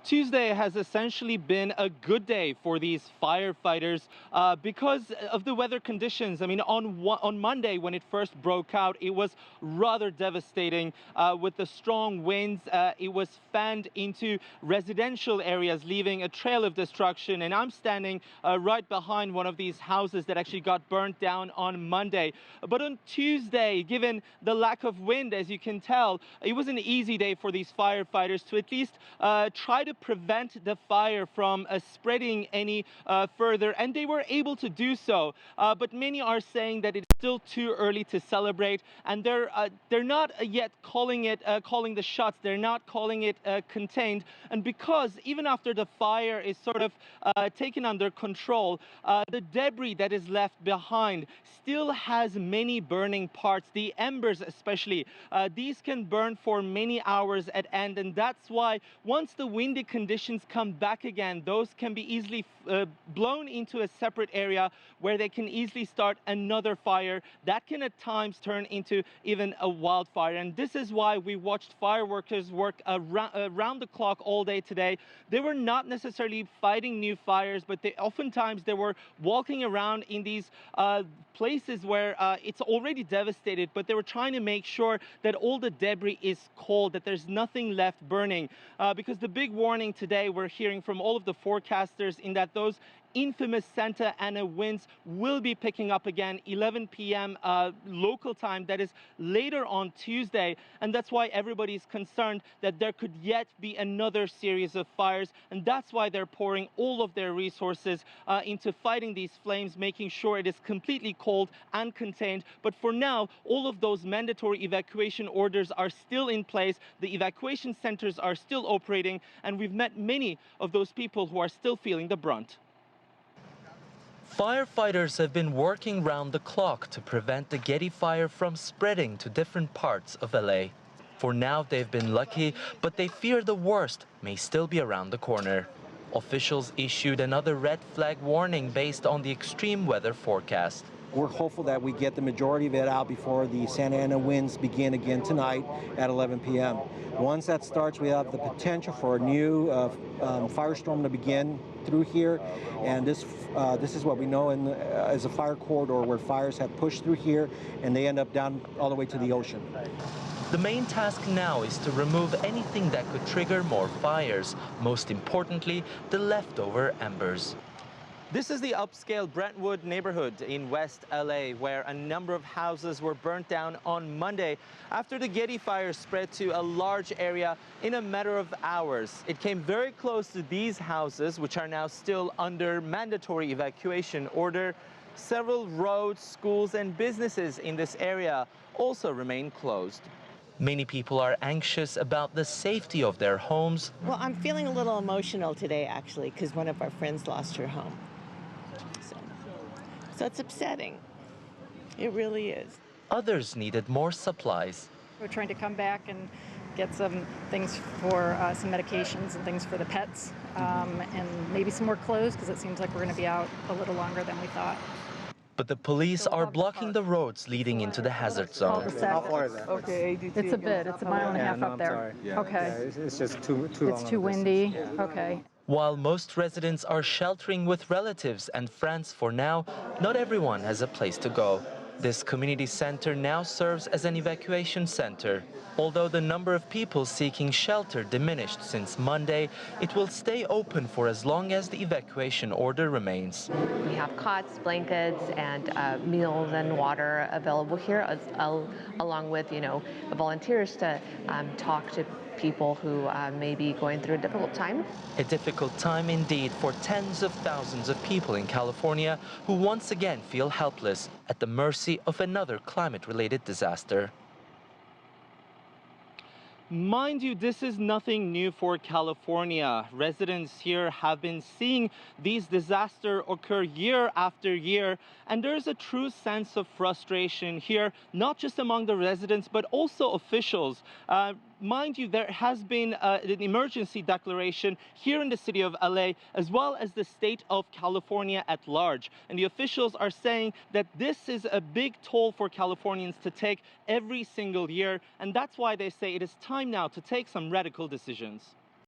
Tuesday has essentially been a good day for these firefighters because of the weather conditions. I mean, on Monday, when it first broke out, it was rather devastating with the strong winds. It was fanned into residential areas, leaving a trail of destruction. And I'm standing right behind one of these houses that actually got burnt down on Monday. But on Tuesday, given the lack of wind, as you can tell, it was an easy day for these firefighters to at least try to prevent the fire from spreading any further, and they were able to do so. But many are saying that it's still too early to celebrate, and they're not yet calling the shots. They're not calling it contained, and because even after the fire is sort of taken under control, the debris that is left behind still has many burning parts. The embers especially, these can burn for many hours at end, and that's why once the windy conditions come back again, those can be easily blown into a separate area where they can easily start another fire that can at times turn into even a wildfire. And this is why we watched fireworkers work around the clock all day today. They were not necessarily fighting new fires, but oftentimes they were walking around in these places where it's already devastated, but they were trying to make sure that all the debris is cold, that there's nothing left burning. Because the big warning today we're hearing from all of the forecasters in that those infamous Santa Ana winds will be picking up again 11 p.m. Local time, that is later on Tuesday, and that's why everybody's concerned that there could yet be another series of fires, and that's why they're pouring all of their resources into fighting these flames, making sure it is completely cold and contained. But for now, all of those mandatory evacuation orders are still in place. The evacuation centers are still operating, and we've met many of those people who are still feeling the brunt. Firefighters have been working round the clock to prevent the Getty fire from spreading to different parts of LA. For now, they've been lucky, but they fear the worst may still be around the corner. Officials issued another red flag warning based on the extreme weather forecast. We're hopeful that we get the majority of it out before the Santa Ana winds begin again tonight at 11 p.m. Once that starts, we have the potential for a new firestorm to begin through here, and this is what we know as a fire corridor where fires have pushed through here and they end up down all the way to the ocean. The main task now is to remove anything that could trigger more fires, most importantly, the leftover embers. This is the upscale Brentwood neighborhood in West LA, where a number of houses were burnt down on Monday after the Getty fire spread to a large area in a matter of hours. It came very close to these houses, which are now still under mandatory evacuation order. Several roads, schools, and businesses in this area also remain closed. Many people are anxious about the safety of their homes. Well, I'm feeling a little emotional today, actually, because one of our friends lost her home. So it's upsetting. It really is. Others needed more supplies. We're trying to come back and get some things for some medications and things for the pets, and maybe some more clothes, because it seems like we're going to be out a little longer than we thought. But the police are blocking the roads leading into the hazard zone. How far is that? Okay, it's a bit. It's a mile and a half up there. Yeah, okay. Yeah, it's just too long. It's too windy. Okay. While most residents are sheltering with relatives and friends for now, not everyone has a place to go. This community center now serves as an evacuation center. Although the number of people seeking shelter diminished since Monday, it will stay open for as long as the evacuation order remains. We have cots, blankets, and meals and water available here, along with, volunteers to talk to people who may be going through a difficult time. A difficult time indeed for tens of thousands of people in California who once again feel helpless at the mercy of another climate-related disaster. Mind you, this is nothing new for California. Residents here have been seeing these disasters occur year after year, and there's a true sense of frustration here, not just among the residents, but also officials. Mind you, there has been an emergency declaration here in the city of LA, as well as the state of California at large. And the officials are saying that this is a big toll for Californians to take every single year. And that's why they say it is time now to take some radical decisions.